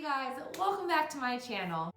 Hey guys, welcome back to my channel.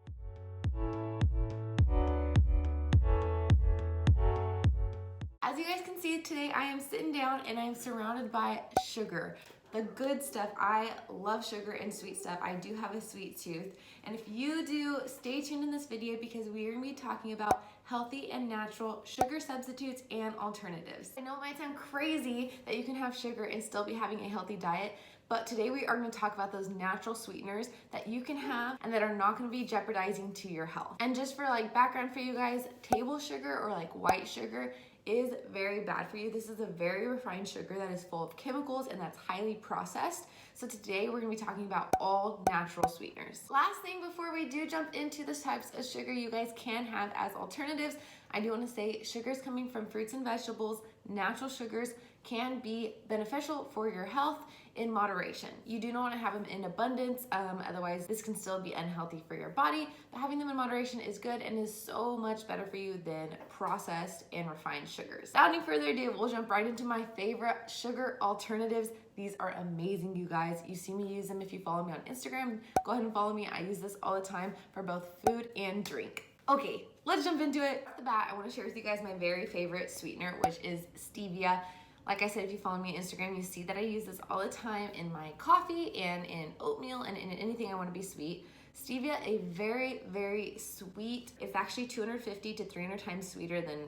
As you guys can see today, I am sitting down and I'm surrounded by sugar. The good stuff. I love sugar and sweet stuff. I do have a sweet tooth. And if you do, stay tuned in this video because we are going to be talking about healthy and natural sugar substitutes and alternatives. I know it might sound crazy that you can have sugar and still be having a healthy diet, but today we are going to talk about those natural sweeteners that you can have and that are not going to be jeopardizing to your health. And just for like background for you guys, table sugar or like white sugar is very bad for you. This is a very refined sugar that is full of chemicals and that's highly processed. So today we're gonna be talking about all natural sweeteners. Last thing before we do jump into the types of sugar you guys can have as alternatives, I do wanna say sugars coming from fruits and vegetables, natural sugars can be beneficial for your health in moderation. You do not want to have them in abundance, otherwise this can still be unhealthy for your body, but having them in moderation is good and is so much better for you than processed and refined sugars. Without any further ado, we'll jump right into my favorite sugar alternatives. These are amazing, you guys. You see me use them if you follow me on Instagram. Go ahead and follow me. I use this all the time for both food and drink. Okay, let's jump into it. Off the bat, I want to share with you guys my very favorite sweetener, which is Stevia. Like I said, if you follow me on Instagram, you see that I use this all the time in my coffee and in oatmeal and in anything I want to be sweet. Stevia, a very, very sweet, it's actually 250 to 300 times sweeter than,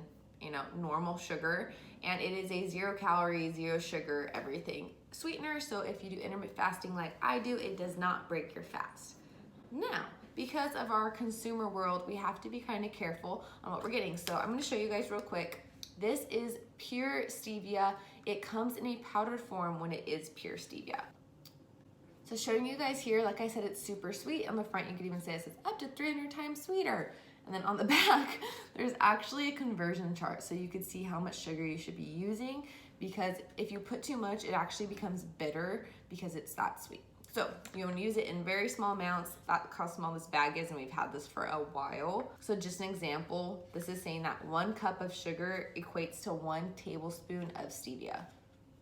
normal sugar. And it is a 0 calorie, 0 sugar, everything sweetener. So if you do intermittent fasting like I do, it does not break your fast. Now, because of our consumer world, we have to be kind of careful on what we're getting. So I'm going to show you guys real quick. This is pure stevia. It comes in a powdered form when it is pure stevia. So showing you guys here, like I said, it's super sweet. On the front, you could even say it says up to 300 times sweeter. And then on the back, there's actually a conversion chart. So you could see how much sugar you should be using, because if you put too much, it actually becomes bitter because it's that sweet. So you want to use it in very small amounts. That's how small this bag is, and we've had this for a while. So just an example, this is saying that 1 cup of sugar equates to 1 tablespoon of stevia.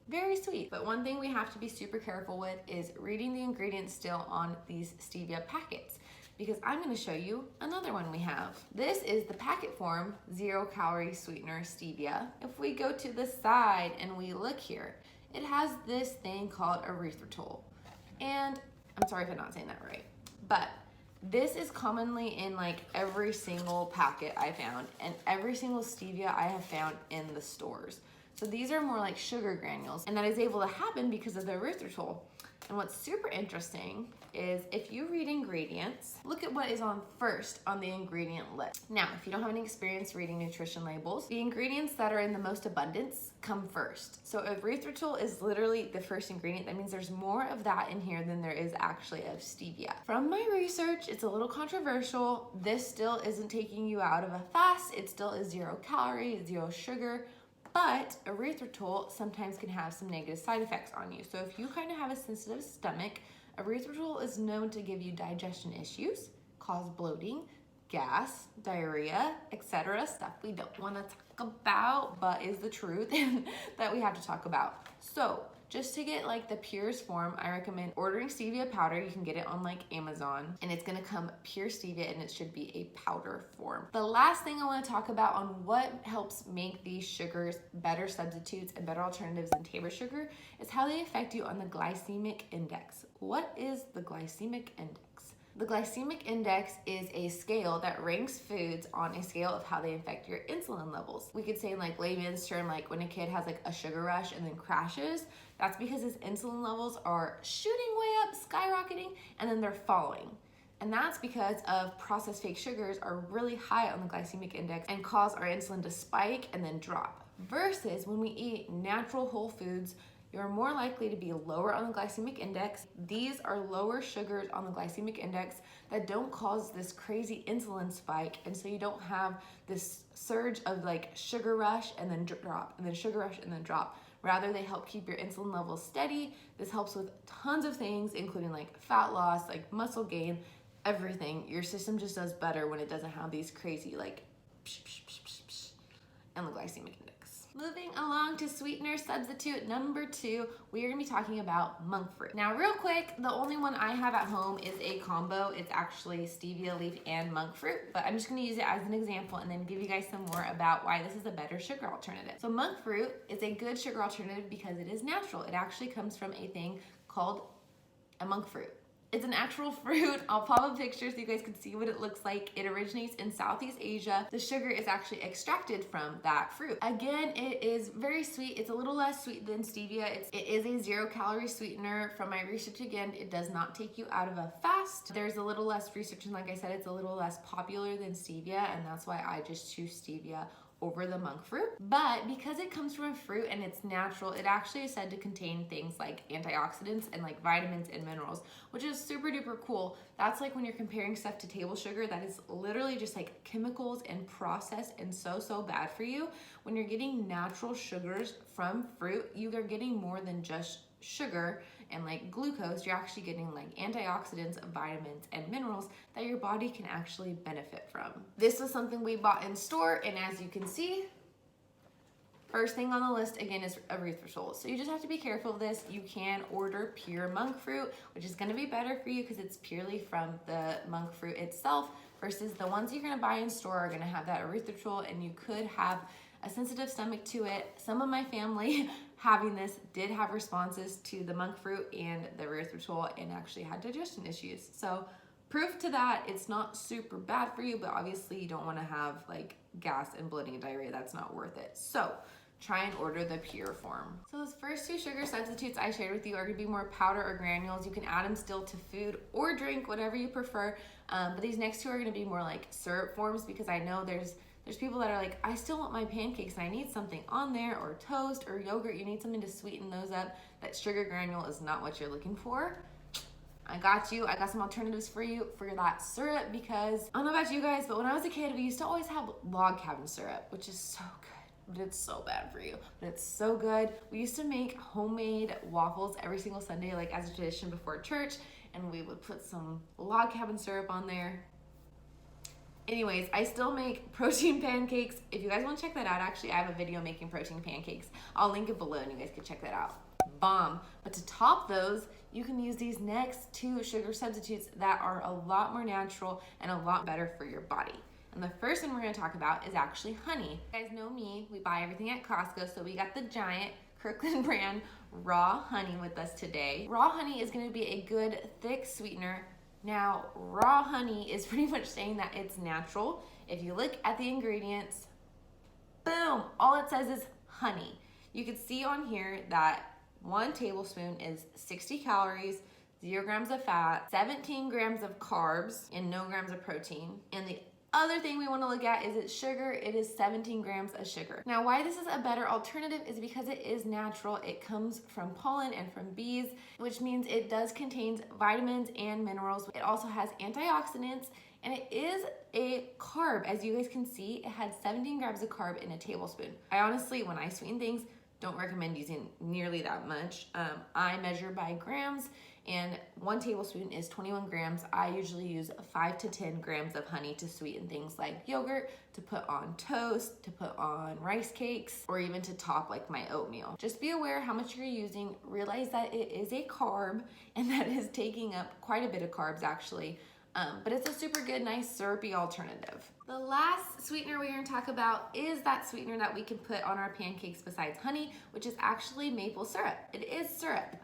Very sweet. But one thing we have to be super careful with is reading the ingredients still on these stevia packets, because I'm going to show you another one we have. This is the packet form 0 calorie sweetener stevia. If we go to the side and we look here, it has this thing called erythritol. And I'm sorry if I'm not saying that right, but this is commonly in like every single packet I found and every single stevia I have found in the stores. So these are more like sugar granules, and that is able to happen because of the erythritol. And what's super interesting is if you read ingredients, look at what is on first on the ingredient list. Now, if you don't have any experience reading nutrition labels, the ingredients that are in the most abundance come first. So erythritol is literally the first ingredient. That means there's more of that in here than there is actually of stevia. From my research, it's a little controversial. This still isn't taking you out of a fast. It still is 0 calorie, 0 sugar. But erythritol sometimes can have some negative side effects on you. So if you kind of have a sensitive stomach, erythritol is known to give you digestion issues, cause bloating, gas, diarrhea, etc. Stuff we don't want to talk about, but is the truth that we have to talk about. So just to get like the purest form, I recommend ordering stevia powder. You can get it on like Amazon, and it's gonna come pure stevia and it should be a powder form. The last thing I wanna talk about on what helps make these sugars better substitutes and better alternatives than table sugar is how they affect you on the glycemic index. What is the glycemic index? The glycemic index is a scale that ranks foods on a scale of how they affect your insulin levels. We could say in like layman's term, like when a kid has like a sugar rush and then crashes, that's because his insulin levels are shooting way up, skyrocketing, and then they're falling. And that's because of processed fake sugars are really high on the glycemic index and cause our insulin to spike and then drop. Versus when we eat natural whole foods, you're more likely to be lower on the glycemic index. These are lower sugars on the glycemic index that don't cause this crazy insulin spike, and so you don't have this surge of like sugar rush and then drop, and then sugar rush and then drop. Rather, they help keep your insulin levels steady. This helps with tons of things, including like fat loss, like muscle gain, everything. Your system just does better when it doesn't have these crazy like psh, psh, psh, psh, psh, and the glycemic index. Moving along to sweetener substitute number 2, we are going to be talking about monk fruit. Now real quick, the only one I have at home is a combo. It's actually stevia leaf and monk fruit, but I'm just going to use it as an example and then give you guys some more about why this is a better sugar alternative. So monk fruit is a good sugar alternative because it is natural. It actually comes from a thing called a monk fruit. It's an actual fruit. I'll pop up pictures so you guys can see what it looks like. It originates in Southeast Asia. The sugar is actually extracted from that fruit. Again, it is very sweet. It's a little less sweet than stevia. It is a 0-calorie sweetener. From my research, again, it does not take you out of a fast. There's a little less research, and like I said, it's a little less popular than stevia, and that's why I just choose stevia over the monk fruit. But because it comes from a fruit and it's natural, it actually is said to contain things like antioxidants and like vitamins and minerals, which is super duper cool. That's like when you're comparing stuff to table sugar, that is literally just like chemicals and processed and so bad for you. When you're getting natural sugars from fruit, you are getting more than just sugar and like glucose. You're actually getting like antioxidants, vitamins, and minerals that your body can actually benefit from. This was something we bought in store, and as you can see, first thing on the list again is erythritol. So you just have to be careful of this. You can order pure monk fruit, which is going to be better for you because it's purely from the monk fruit itself, versus the ones you're going to buy in store are going to have that erythritol, and you could have a sensitive stomach to it. Some of my family having this did have responses to the monk fruit and the erythritol and actually had digestion issues. So proof to that, it's not super bad for you, but obviously you don't want to have like gas and bloating and diarrhea. That's not worth it. So try and order the pure form. So those first 2 sugar substitutes I shared with you are going to be more powder or granules. You can add them still to food or drink, whatever you prefer. But these next 2 are going to be more like syrup forms, because I know there's people that are like, I still want my pancakes and I need something on there, or toast or yogurt. You need something to sweeten those up. That sugar granule is not what you're looking for. I got you. I got some alternatives for you for that syrup, because I don't know about you guys, but when I was a kid, we used to always have log cabin syrup, which is so good, but it's so bad for you, but it's so good. We used to make homemade waffles every single Sunday, like as a tradition before church, and we would put some log cabin syrup on there. Anyways, I still make protein pancakes. If you guys want to check that out, actually, I have a video making protein pancakes. I'll link it below and you guys can check that out. Bomb. But to top those, you can use these next 2 sugar substitutes that are a lot more natural and a lot better for your body. And the first one we're going to talk about is actually honey. You guys know me, we buy everything at Costco, so we got the giant Kirkland brand raw honey with us today. Raw honey is going to be a good thick sweetener. Now, raw honey is pretty much saying that it's natural. If you look at the ingredients, boom, all it says is honey. You can see on here that 1 tablespoon is 60 calories, 0 grams of fat, 17 grams of carbs, and no grams of protein. And the other thing we want to look at is its sugar. It is 17 grams of sugar. Now, why this is a better alternative is because it is natural. It comes from pollen and from bees, which means it does contain vitamins and minerals. It also has antioxidants, and it is a carb. As you guys can see, it had 17 grams of carb in a tablespoon. I honestly, when I sweeten things, don't recommend using nearly that much. I measure by grams, and 1 tablespoon is 21 grams. I usually use 5 to 10 grams of honey to sweeten things like yogurt, to put on toast, to put on rice cakes, or even to top like my oatmeal. Just be aware how much you're using. Realize that it is a carb and that is taking up quite a bit of carbs actually. But it's a super good, nice syrupy alternative. The last sweetener we're going to talk about is that sweetener that we can put on our pancakes besides honey, which is actually maple syrup. It is syrup,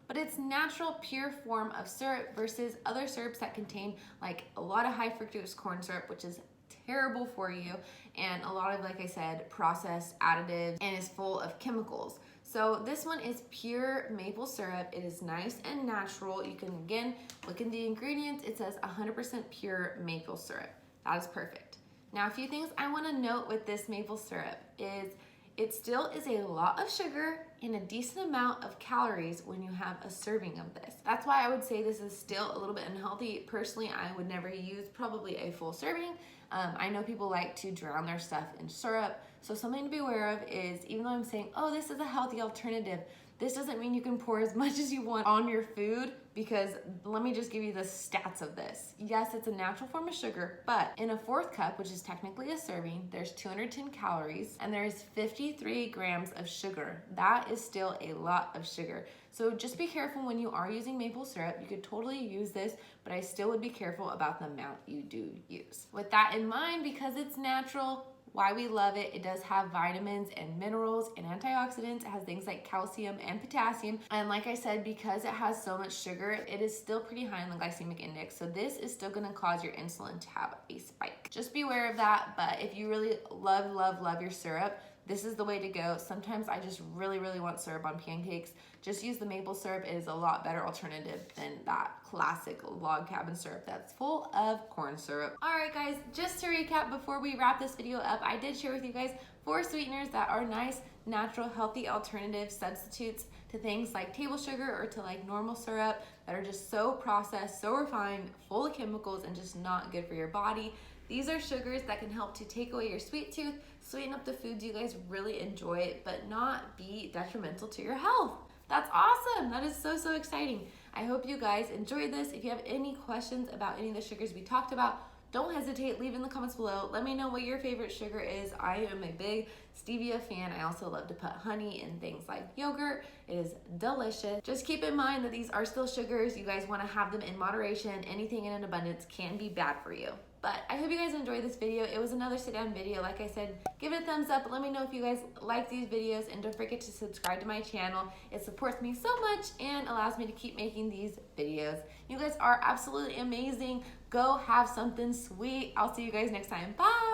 but it's natural, pure form of syrup versus other syrups that contain like a lot of high fructose corn syrup, which is terrible for you, and a lot of, like I said, processed additives, and is full of chemicals. So this one is pure maple syrup. It is nice and natural. You can, again, look in the ingredients. It says 100% pure maple syrup. That is perfect. Now, a few things I want to note with this maple syrup is it still is a lot of sugar and a decent amount of calories when you have a serving of this. That's why I would say this is still a little bit unhealthy. Personally, I would never use probably a full serving. I know people like to drown their stuff in syrup. So something to be aware of is, even though I'm saying, oh, this is a healthy alternative, this doesn't mean you can pour as much as you want on your food. because let me just give you the stats of this. Yes, it's a natural form of sugar, but in a 4th cup, which is technically a serving, there's 210 calories and there's 53 grams of sugar. That is still a lot of sugar. So just be careful when you are using maple syrup. You could totally use this, but I still would be careful about the amount you do use. With that in mind, because it's natural, why we love it, it does have vitamins and minerals and antioxidants. It has things like calcium and potassium. And like I said, because it has so much sugar, it is still pretty high in the glycemic index. So this is still gonna cause your insulin to have a spike. Just be aware of that. But if you really love your syrup, this is the way to go. Sometimes I just really want syrup on pancakes. Just use the maple syrup. It is a lot better alternative than that classic log cabin syrup that's full of corn syrup. All right, guys, just to recap before we wrap this video up, I did share with you guys 4 sweeteners that are nice, natural, healthy alternative substitutes to things like table sugar or to like normal syrup that are just so processed, so refined, full of chemicals, and just not good for your body. These are sugars that can help to take away your sweet tooth, sweeten up the foods you guys really enjoy, but not be detrimental to your health. That's awesome. That is so exciting. I hope you guys enjoyed this. If you have any questions about any of the sugars we talked about, don't hesitate, leave in the comments below. Let me know what your favorite sugar is. I am a big Stevia fan. I also love to put honey in things like yogurt. It is delicious. Just keep in mind that these are still sugars. You guys want to have them in moderation. Anything in an abundance can be bad for you. But I hope you guys enjoyed this video. It was another sit down video. Like I said, give it a thumbs up. Let me know if you guys like these videos, and don't forget to subscribe to my channel. It supports me so much and allows me to keep making these videos. You guys are absolutely amazing. Go have something sweet. I'll see you guys next time. Bye.